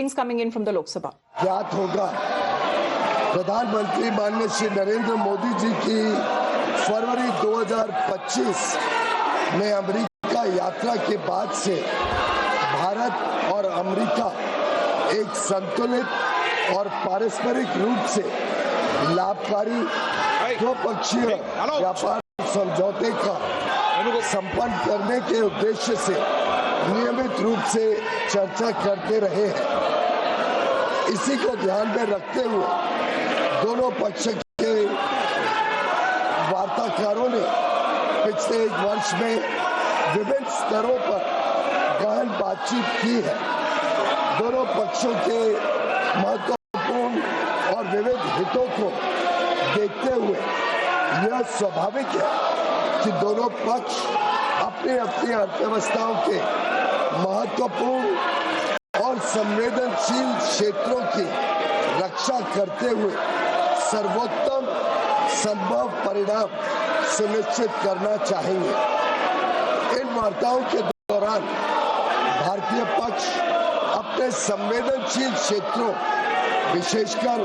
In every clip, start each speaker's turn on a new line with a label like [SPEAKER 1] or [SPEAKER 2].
[SPEAKER 1] greetings coming in from the Lok Sabha.
[SPEAKER 2] ज्ञात होगा प्रधानमंत्री माननीय श्री नरेंद्र मोदी जी की फरवरी 2025 में अमेरिका यात्रा के बाद से भारत और अमेरिका एक संतुलित और पारस्परिक रूप से लाभकारी द्विपक्षीय व्यापार समझौते का संपन्न करने के उद्देश्य से नियमित रूप से चर्चा करते रहे हैं। इसी को ध्यान में रखते हुए दोनों पक्ष के वार्ताकारों ने पिछले एक वर्ष में विभिन्न स्तरों पर गहन बातचीत की है। दोनों पक्षों के महत्वपूर्ण और विविध हितों को देखते हुए यह स्वाभाविक है कि दोनों पक्ष अपनी अपनी अर्थव्यवस्थाओं के महत्वपूर्ण और संवेदनशील क्षेत्रों की रक्षा करते हुए सर्वोत्तम संभव परिणाम सुनिश्चित करना चाहेंगे। इन वार्ताओं के दौरान भारतीय पक्ष अपने संवेदनशील क्षेत्रों विशेषकर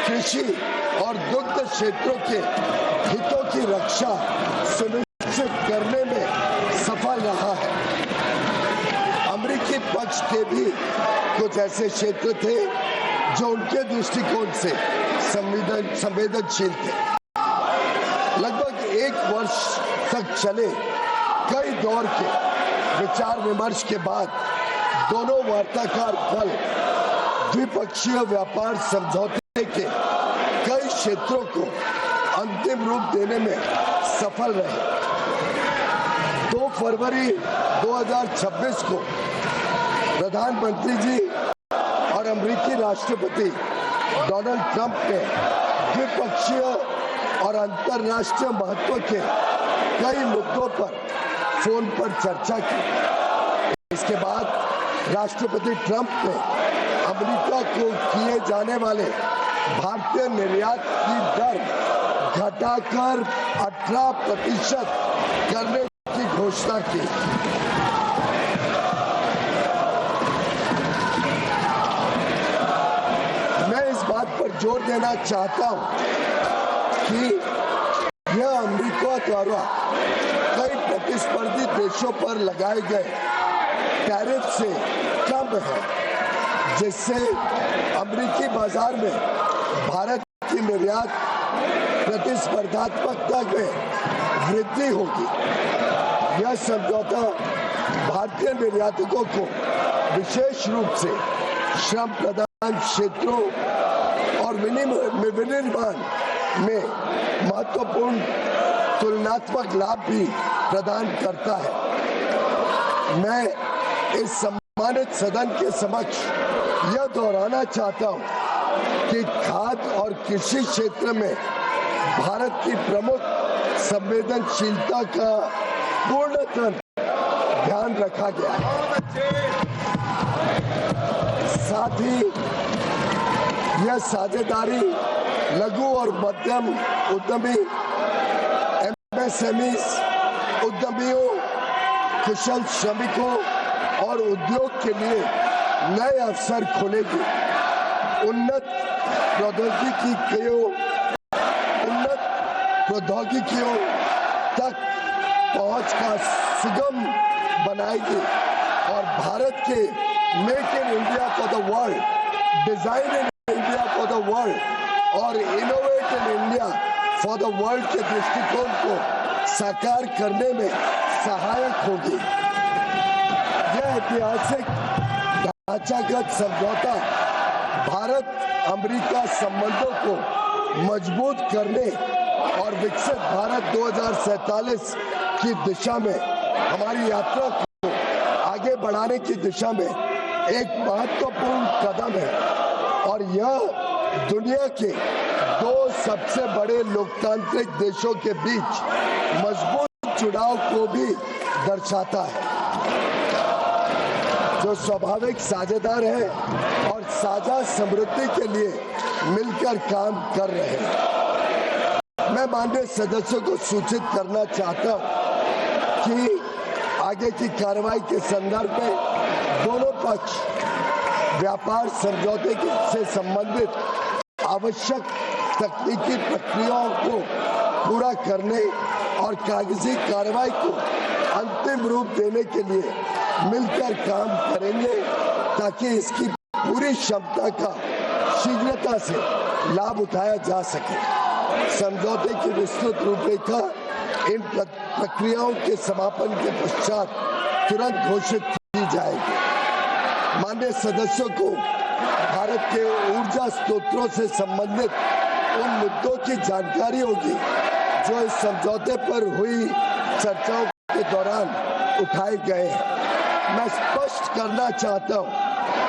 [SPEAKER 2] कृषि और दुग्ध क्षेत्रों के हितों की रक्षा सुनिश्चित करने में सफल रहा है। अमेरिकी पक्ष के भी कुछ ऐसे क्षेत्र थे जो उनके दृष्टिकोण से संवेदनशील थे। लगभग एक वर्ष तक चले कई दौर के विचार विमर्श के बाद दोनों वार्ताकार दल द्विपक्षीय व्यापार समझौते के कई क्षेत्रों को अंतिम रूप देने में सफल रहे। 2 फरवरी 2026 को प्रधानमंत्री जी और अमेरिकी राष्ट्रपति डोनाल्ड ट्रंप ने द्विपक्षीय और अंतर्राष्ट्रीय महत्व के कई मुद्दों पर फोन पर चर्चा की। इसके बाद राष्ट्रपति ट्रंप ने अमेरिका को किए जाने वाले भारतीय निर्यात की दर घटाकर 18% करने की घोषणा की। मैं इस बात पर जोर देना चाहता हूं कि यह अमेरिका द्वारा कई प्रतिस्पर्धी देशों पर लगाए गए टैरिफ से कम है, जिससे अमेरिकी बाजार में भारत की निर्यात प्रतिस्पर्धात्मकता में वृद्धि होगी। यह समझौता भारतीय निर्यातकों को विशेष रूप से श्रम प्रधान क्षेत्रों और विनिर्माण में महत्वपूर्ण तुलनात्मक लाभ भी प्रदान करता है। मैं इस सम्मानित सदन के समक्ष यह दोहराना चाहता हूं कि खाद्य और कृषि क्षेत्र में भारत की प्रमुख संवेदनशीलता का पूर्णतः ध्यान रखा गया है। साथ ही यह साझेदारी लघु और मध्यम उद्यमी MSMEs उद्यमियों, कुशल श्रमिकों और उद्योग के लिए नए अवसर खोलेगी। उन्नत प्रौद्योगिकियों तक पहुंच का सुगम बनाएगी और भारत के make in India for the world, design in India for the world और innovate in India for the world के दृष्टिकोण को साकार करने में सहायक होगी। यह ऐतिहासिक ढांचागत समझौता भारत अमेरिका संबंधों को मजबूत करने और विकसित भारत 2047 की दिशा में हमारी यात्रा को आगे बढ़ाने की दिशा में एक महत्वपूर्ण कदम है और यह दुनिया के 2 सबसे बड़े लोकतांत्रिक देशों के बीच मजबूत जुड़ाव को भी दर्शाता है, जो स्वाभाविक साझेदार है और साझा समृद्धि के लिए मिलकर काम कर रहे हैं। मैं माननीय सदस्यों को सूचित करना चाहता हूं कि आगे की कार्रवाई के संदर्भ में दोनों पक्ष व्यापार समझौते से संबंधित आवश्यक तकनीकी प्रक्रियाओं को पूरा करने और कागजी कार्रवाई को अंतिम रूप देने के लिए मिलकर काम करेंगे ताकि इसकी पूरी क्षमता का शीघ्रता से लाभ उठाया जा सके। समझौते की विस्तृत रूपरेखा इन प्रक्रियाओं के समापन के पश्चात तुरंत घोषित की जाएगी। माननीय सदस्यों को भारत के ऊर्जा स्रोतों से संबंधित उन मुद्दों की जानकारी होगी जो इस समझौते पर हुई चर्चाओं के दौरान उठाए गए हैं। मैं स्पष्ट करना चाहता हूं,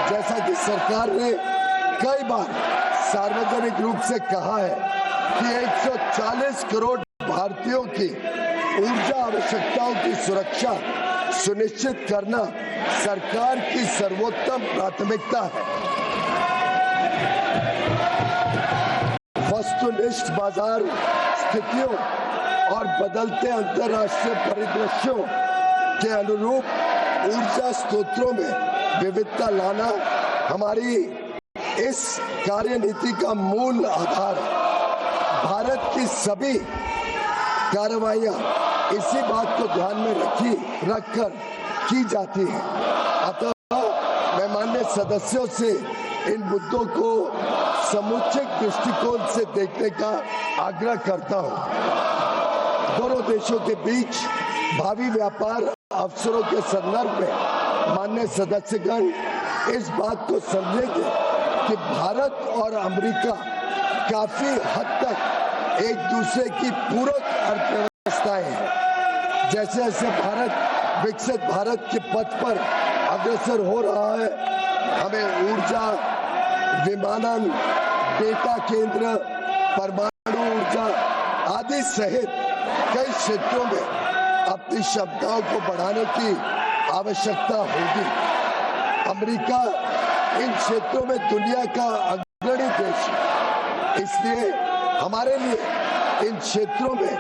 [SPEAKER 2] जैसा कि सरकार ने कई बार सार्वजनिक रूप से कहा है कि 140 करोड़ भारतीयों की ऊर्जा आवश्यकताओं की सुरक्षा सुनिश्चित करना सरकार की सर्वोत्तम प्राथमिकता है। वस्तुनिष्ठ बाजार स्थितियों और बदलते अंतर्राष्ट्रीय परिदृश्यों के अनुरूप ऊर्जा स्रोतों में विविधता लाना हमारी इस कार्यनीति का मूल आधार है। भारत की सभी कार्रवाइयां इसी बात को ध्यान में रखकर की जाती है। अतः मैं माननीय सदस्यों से इन मुद्दों को समुचित दृष्टिकोण से देखने का आग्रह करता हूं। दोनों देशों के बीच भावी व्यापार अवसरों के संदर्भ में माननीय सदस्यगण इस बात को समझेंगे कि भारत और अमेरिका काफी हद तक एक दूसरे की पूरक अर्थव्यवस्थाएं हैं। जैसे जैसे भारत विकसित भारत के पथ पर अग्रसर हो रहा है, हमें ऊर्जा, विमानन, डेटा केंद्र, परमाणु ऊर्जा आदि सहित कई क्षेत्रों में अपनी क्षमताओं को बढ़ाने की आवश्यकता होगी। अमेरिका इन क्षेत्रों में दुनिया का अग्रणी देश है, इसलिए हमारे लिए इन क्षेत्रों में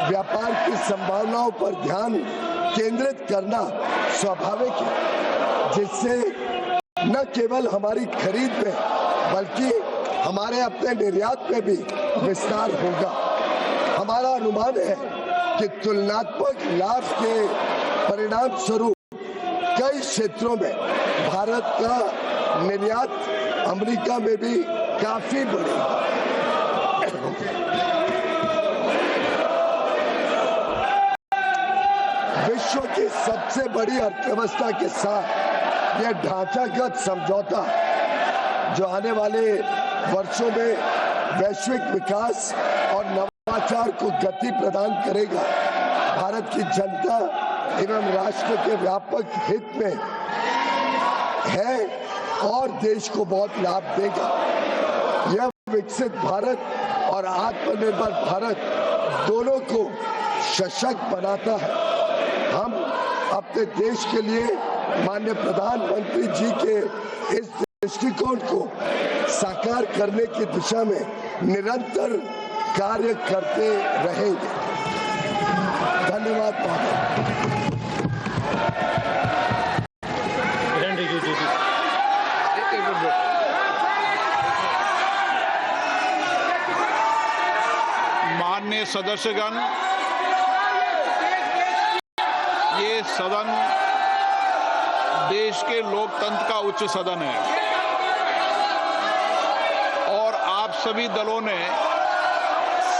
[SPEAKER 2] व्यापार की संभावनाओं पर ध्यान केंद्रित करना स्वाभाविक है, जिससे न केवल हमारी खरीद में बल्कि हमारे अपने निर्यात में भी विस्तार होगा। हमारा अनुमान है कि तुलनात्मक लाभ के परिणाम स्वरूप कई क्षेत्रों में भारत का निर्यात अमेरिका में भी काफी बढ़ेगा। विश्व की सबसे बड़ी अर्थव्यवस्था के साथ यह ढांचागत समझौता जो आने वाले वर्षों में वैश्विक विकास और नवाचार को गति प्रदान करेगा, भारत की जनता एवं राष्ट्र के व्यापक हित में है और देश को बहुत लाभ देगा। यह विकसित भारत और आत्मनिर्भर भारत दोनों को सशक्त बनाता है। हम अपने देश के लिए माननीय प्रधानमंत्री जी के इस दृष्टिकोण को साकार करने की दिशा में निरंतर कार्य करते रहेंगे। धन्यवाद।
[SPEAKER 1] माननीय सदस्यगण, ये सदन देश के लोकतंत्र का उच्च सदन है और आप सभी दलों ने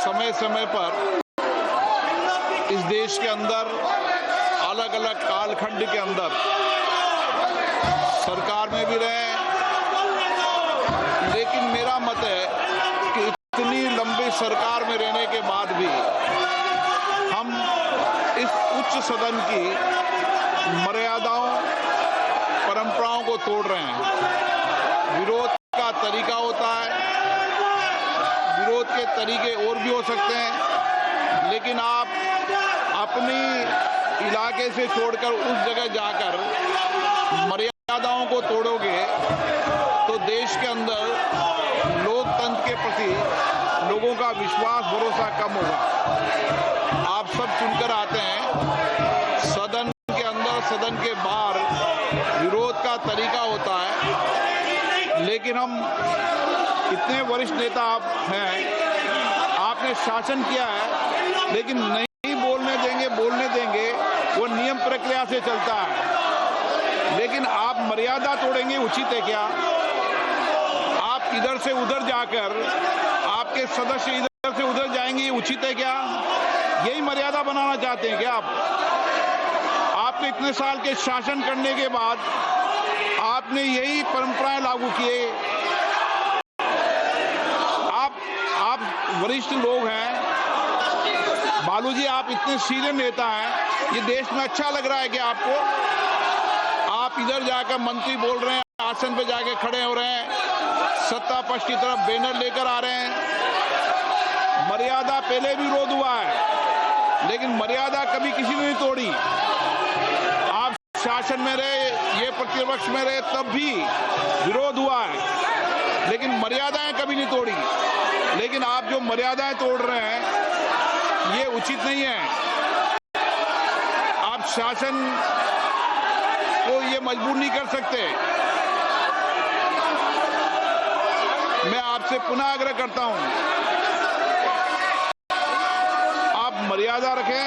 [SPEAKER 1] समय समय पर इस देश के अंदर अलग अलग कालखंड के अंदर सरकार में भी रहे, लेकिन मेरा मत है कि इतनी लंबी सरकार में रहने के बाद भी हम इस उच्च सदन की मर्यादाओं, परंपराओं को तोड़ रहे हैं। विरोध का तरीका होता है, विरोध के तरीके और भी हो सकते हैं, लेकिन आप अपनी इलाके से छोड़कर उस जगह जाकर मर्यादाओं को तोड़ोगे तो देश के अंदर लोकतंत्र के प्रति लोगों का विश्वास, भरोसा कम होगा। आप सब चुनकर आते हैं, सदन के अंदर, सदन के बाहर विरोध का तरीका होता है लेकिन हम इतने वरिष्ठ नेता आप हैं, आपने शासन किया है, लेकिन नहीं बोलने देंगे वो नियम प्रक्रिया से चलता है। लेकिन आप मर्यादा तोड़ेंगे, उचित है क्या? आप इधर से उधर जाकर आपके सदस्य इधर से उधर जाएंगे, ये उचित है क्या? यही मर्यादा बनाना चाहते हैं क्या आप? आपने इतने साल के शासन करने के बाद आपने यही परंपराएं लागू किए। आप वरिष्ठ लोग हैं, बालू जी, आप इतने सीनियर नेता हैं, ये देश में अच्छा लग रहा है कि आपको? आप इधर जाकर मंत्री बोल रहे हैं, आसन पे जाके खड़े हो रहे हैं, सत्ता पक्ष की तरफ बैनर लेकर आ रहे हैं। मर्यादा पहले भी विरोध हुआ है, लेकिन मर्यादा कभी किसी ने नहीं तोड़ी। आप शासन में रहे, ये प्रतिपक्ष में रहे, तब भी विरोध हुआ है, लेकिन मर्यादाएं कभी नहीं तोड़ी। लेकिन आप जो मर्यादाएं तोड़ रहे हैं, ये उचित नहीं है। आप शासन को ये मजबूर नहीं कर सकते। मैं आपसे पुनः आग्रह करता हूं, आप मर्यादा रखें,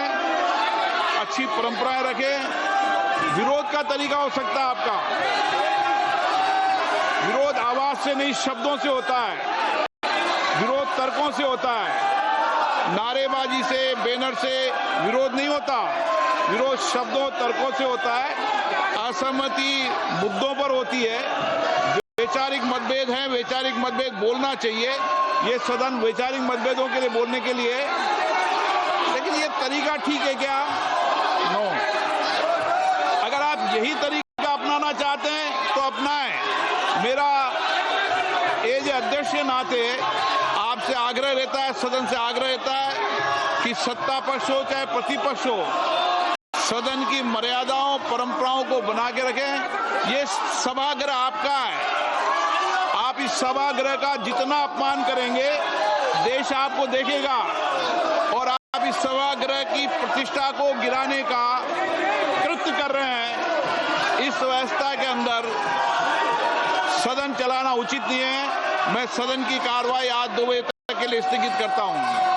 [SPEAKER 1] अच्छी परंपराएं रखें। विरोध का तरीका हो सकता है आपका, विरोध आवाज से नहीं शब्दों से होता है, विरोध तर्कों से होता है, नारेबाजी से, बैनर से विरोध नहीं होता। विरोध शब्दों तर्कों से होता है, असहमति मुद्दों पर होती है। वैचारिक मतभेद हैं, वैचारिक मतभेद बोलना चाहिए, ये सदन वैचारिक मतभेदों के लिए बोलने के लिए। लेकिन ये तरीका ठीक है क्या? नो। अगर आप यही तरीका अपनाना चाहते हैं तो अपनाएं। मेरा एज अध्यक्ष के नाते आपसे आग्रह रहता है, सदन से आग्रह रहता है कि सत्ता पक्ष हो चाहे प्रतिपक्ष हो, सदन की मर्यादाओं परंपराओं को बना के रखें। ये सभागृह आपका है, आप इस सभागृह का जितना अपमान करेंगे देश आपको देखेगा, और आप इस सभागृह की प्रतिष्ठा को गिराने का कृत्य कर रहे हैं। इस व्यवस्था के अंदर सदन चलाना उचित नहीं है। मैं सदन की कार्रवाई आज 2 बजे तक के लिए स्थगित करता हूं।